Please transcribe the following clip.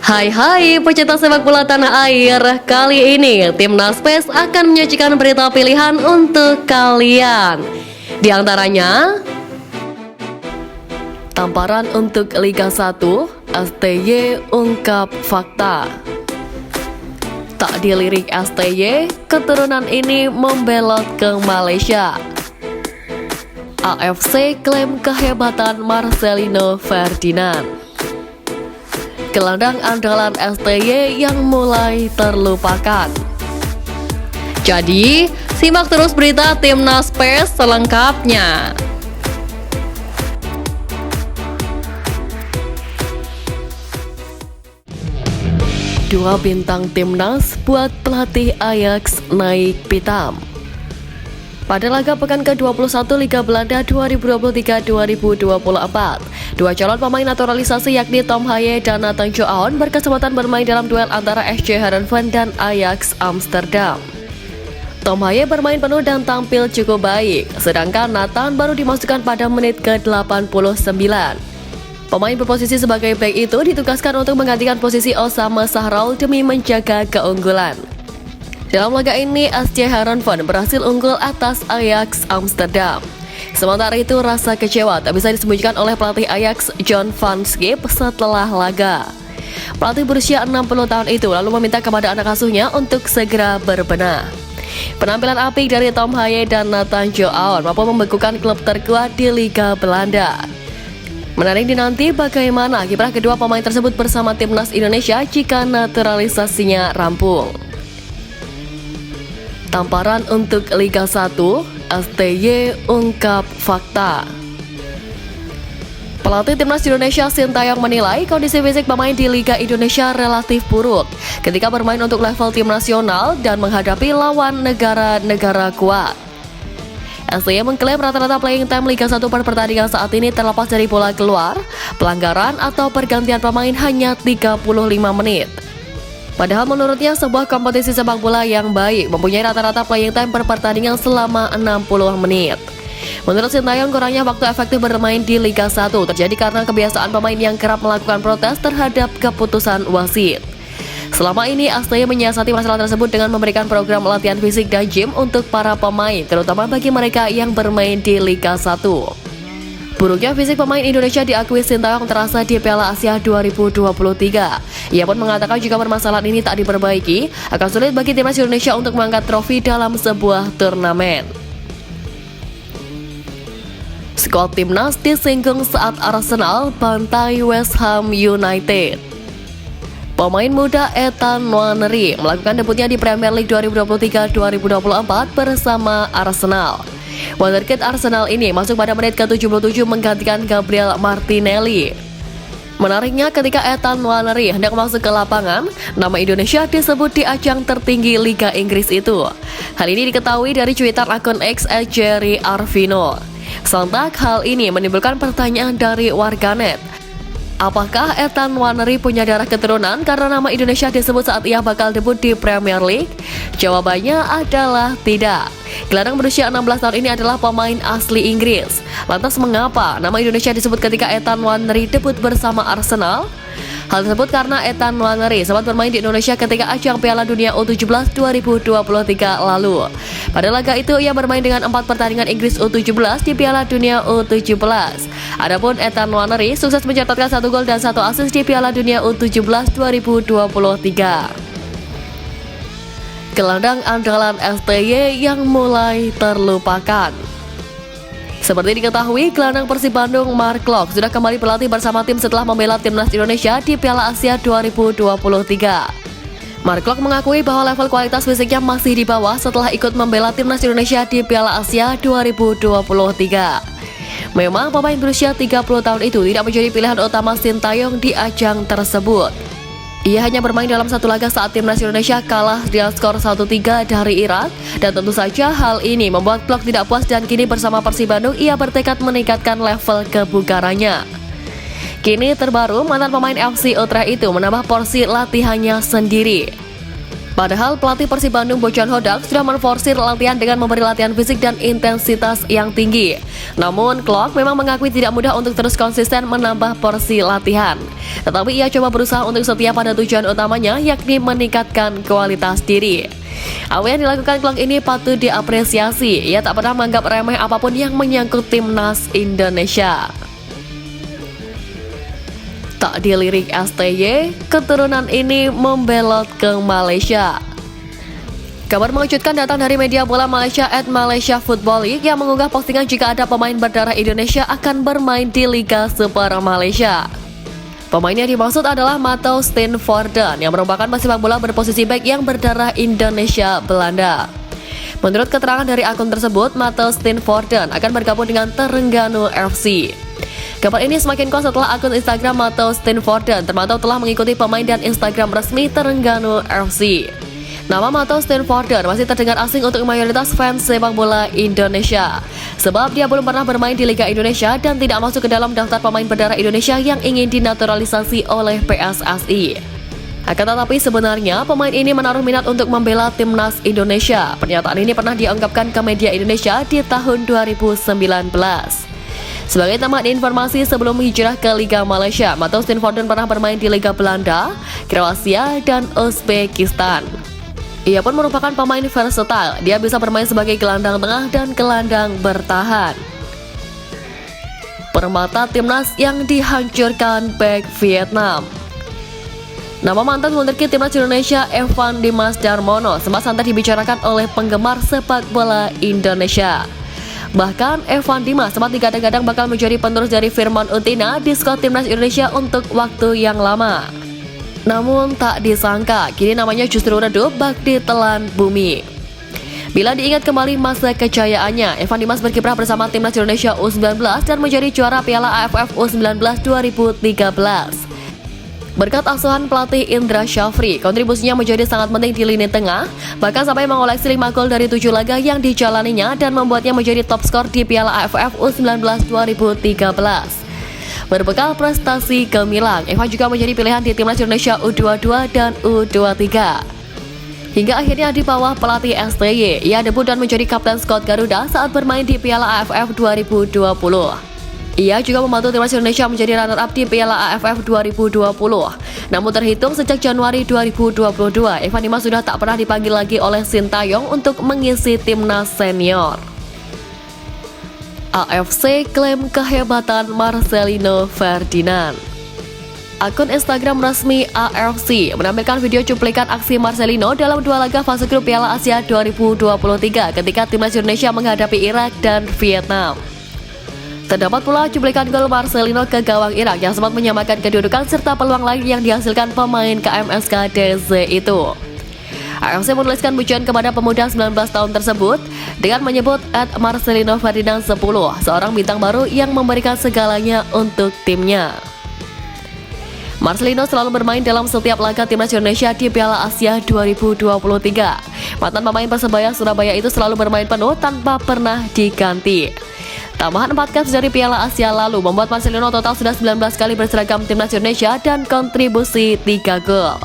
Hai pecinta sepak bola tanah air. Kali ini Timnas PES akan menyajikan berita pilihan untuk kalian. Di antaranya tamparan untuk Liga 1, STY ungkap fakta. Tak dilirik STY, keturunan ini membelot ke Malaysia. AFC klaim kehebatan Marcelino Ferdinand. Gelandang andalan STY yang mulai terlupakan. Jadi, simak terus berita Timnas PES selengkapnya. Dua bintang Timnas buat pelatih Ajax naik pitam. Pada laga pekan ke-21 Liga Belanda 2023-2024, dua calon pemain naturalisasi yakni Tom Haaien dan Nathan Joaon berkesempatan bermain dalam duel antara SC Heerenveen dan Ajax Amsterdam. Tom Haaien bermain penuh dan tampil cukup baik, sedangkan Nathan baru dimasukkan pada menit ke-89. Pemain berposisi sebagai bek itu ditugaskan untuk menggantikan posisi Osama Sahraoui demi menjaga keunggulan. Dalam laga ini, SC Heerenveen berhasil unggul atas Ajax Amsterdam. Sementara itu, rasa kecewa tak bisa disembunyikan oleh pelatih Ajax John van Schip setelah laga. Pelatih berusia 60 tahun itu lalu meminta kepada anak asuhnya untuk segera berbenah. Penampilan apik dari Tom Haaien dan Nathan Joaon mampu membekukan klub terkuat di Liga Belanda. Menarik dinanti bagaimana kiprah kedua pemain tersebut bersama Timnas Indonesia jika naturalisasinya rampung. Tamparan untuk Liga 1, STY ungkap fakta. Pelatih Timnas Indonesia Sintayong menilai kondisi fisik pemain di Liga Indonesia relatif buruk ketika bermain untuk level tim nasional dan menghadapi lawan negara-negara kuat. STY mengklaim rata-rata playing time Liga 1 per pertandingan saat ini terlepas dari bola keluar, pelanggaran atau pergantian pemain hanya 35 menit. Padahal menurutnya sebuah kompetisi sepak bola yang baik mempunyai rata-rata playing time per pertandingan selama 60 menit. Menurut Sintayong, kurangnya waktu efektif bermain di Liga 1 terjadi karena kebiasaan pemain yang kerap melakukan protes terhadap keputusan wasit. Selama ini, STY menyiasati masalah tersebut dengan memberikan program latihan fisik dan gym untuk para pemain, terutama bagi mereka yang bermain di Liga 1. Buruknya fisik pemain Indonesia diakui Sintayong terasa di Piala Asia 2023. Ia pun mengatakan jika permasalahan ini tak diperbaiki, akan sulit bagi timnas Indonesia untuk mengangkat trofi dalam sebuah turnamen. Skuad timnas disinggung saat Arsenal bantai West Ham United. Pemain muda Ethan Nwaneri melakukan debutnya di Premier League 2023-2024 bersama Arsenal. Wonderkid Arsenal ini masuk pada menit ke-77 menggantikan Gabriel Martinelli. Menariknya, ketika Ethan Nwaneri hendak masuk ke lapangan, nama Indonesia disebut di ajang tertinggi Liga Inggris itu. Hal ini diketahui dari cuitan akun X @Jerry Arvino. Sontak hal ini menimbulkan pertanyaan dari warganet. Apakah Ethan Nwaneri punya darah keturunan karena nama Indonesia disebut saat ia bakal debut di Premier League? Jawabannya adalah tidak. Gelandang berusia 16 tahun ini adalah pemain asli Inggris. Lantas mengapa nama Indonesia disebut ketika Ethan Nwaneri debut bersama Arsenal? Hal tersebut karena Ethan Nwaneri sempat bermain di Indonesia ketika ajang Piala Dunia U17 2023 lalu. Pada laga itu ia bermain dengan 4 pertandingan Inggris U17 di Piala Dunia U17. Adapun Ethan Nwaneri sukses mencatatkan 1 gol dan 1 assist di Piala Dunia U17 2023. Gelandang andalan STY yang mulai terlupakan. Seperti diketahui, gelandang Persib Bandung Mark Klok sudah kembali berlatih bersama tim setelah membela timnas Indonesia di Piala Asia 2023. Mark Klok mengakui bahwa level kualitas fisiknya masih di bawah setelah ikut membela timnas Indonesia di Piala Asia 2023. Memang pemain berusia 30 tahun itu tidak menjadi pilihan utama Sintayong di ajang tersebut. Ia hanya bermain dalam satu laga saat timnas Indonesia kalah dengan skor 1-3 dari Irak, dan tentu saja hal ini membuat Klok tidak puas dan kini bersama Persib Bandung ia bertekad meningkatkan level kebugarannya. Kini terbaru mantan pemain FC Utrecht itu menambah porsi latihannya sendiri. Padahal pelatih Persib Bandung Bojan Hodak sudah menforsir latihan dengan memberi latihan fisik dan intensitas yang tinggi. Namun, Klok memang mengakui tidak mudah untuk terus konsisten menambah porsi latihan. Tetapi ia coba berusaha untuk setia pada tujuan utamanya, yakni meningkatkan kualitas diri. Apa yang dilakukan Klok ini patut diapresiasi. Ia tak pernah menganggap remeh apapun yang menyangkut timnas Indonesia. Tak dilirik STY, keturunan ini membelot ke Malaysia. Kabar mengejutkan datang dari media bola Malaysia @Malaysia Football League yang mengunggah postingan jika ada pemain berdarah Indonesia akan bermain di Liga Super Malaysia. Pemain yang dimaksud adalah Matteo Steenvoorden yang merupakan pesepak bola berposisi back yang berdarah Indonesia Belanda. Menurut keterangan dari akun tersebut, Matteo Steenvoorden akan bergabung dengan Terengganu FC. Kabar ini semakin kuat setelah akun Instagram Matteo Steenvoorden terpantau telah mengikuti pemain dan Instagram resmi Terengganu FC. Nama Matteo Steenvoorden masih terdengar asing untuk mayoritas fans sepak bola Indonesia, sebab dia belum pernah bermain di Liga Indonesia dan tidak masuk ke dalam daftar pemain berdarah Indonesia yang ingin dinaturalisasi oleh PSSI. Akan tetapi sebenarnya pemain ini menaruh minat untuk membela timnas Indonesia. Pernyataan ini pernah diungkapkan ke media Indonesia di tahun 2019. Sebagai tambahan informasi, sebelum hijrah ke Liga Malaysia, Matteo Steenvoorden pernah bermain di Liga Belanda, Kroasia, dan Uzbekistan. Ia pun merupakan pemain versatile. Dia bisa bermain sebagai gelandang tengah dan gelandang bertahan. Permata timnas yang dihancurkan bek Vietnam. Nama mantan wonderkid timnas Indonesia Evan Dimas Darmono sempat santai dibicarakan oleh penggemar sepak bola Indonesia. Bahkan Evan Dimas sempat digadang-gadang bakal menjadi penerus dari Firman Utina di skuad timnas Indonesia untuk waktu yang lama. Namun tak disangka, kini namanya justru redup bak ditelan bumi. Bila diingat kembali masa kejayaannya, Evan Dimas berkiprah bersama timnas Indonesia U19 dan menjadi juara Piala AFF U19 2013. Berkat asuhan pelatih Indra Syafri, kontribusinya menjadi sangat penting di lini tengah, bahkan sampai mengoleksi 5 gol dari 7 laga yang dijalaninya dan membuatnya menjadi top skor di Piala AFF U19 2013. Berbekal prestasi gemilang, Evan juga menjadi pilihan di timnas Indonesia U22 dan U23. Hingga akhirnya di bawah pelatih STY, ia debut dan menjadi kapten skuad Garuda saat bermain di Piala AFF 2020. Ia juga membantu timnas Indonesia menjadi runner-up di Piala AFF 2020. Namun terhitung sejak Januari 2022, Evan Dimas sudah tak pernah dipanggil lagi oleh Sintayong untuk mengisi timnas senior. AFC klaim kehebatan Marcelino Ferdinand. Akun Instagram resmi AFC menampilkan video cuplikan aksi Marcelino dalam 2 laga fase grup Piala Asia 2023 ketika timnas Indonesia menghadapi Irak dan Vietnam. Terdapat pula cuplikan gol Marcelino ke gawang Irak yang sempat menyamakan kedudukan serta peluang lain yang dihasilkan pemain KMSK DZ itu. AFC menuliskan pujian kepada pemuda 19 tahun tersebut dengan menyebut @Marcelino Ferdinand 10, seorang bintang baru yang memberikan segalanya untuk timnya. Marcelino selalu bermain dalam setiap laga timnas Indonesia di Piala Asia 2023. Mantan pemain Persebaya Surabaya itu selalu bermain penuh tanpa pernah diganti. Tambahan 4 caps dari Piala Asia lalu membuat Marcelino total sudah 19 kali berseragam timnas Indonesia dan kontribusi 3 gol.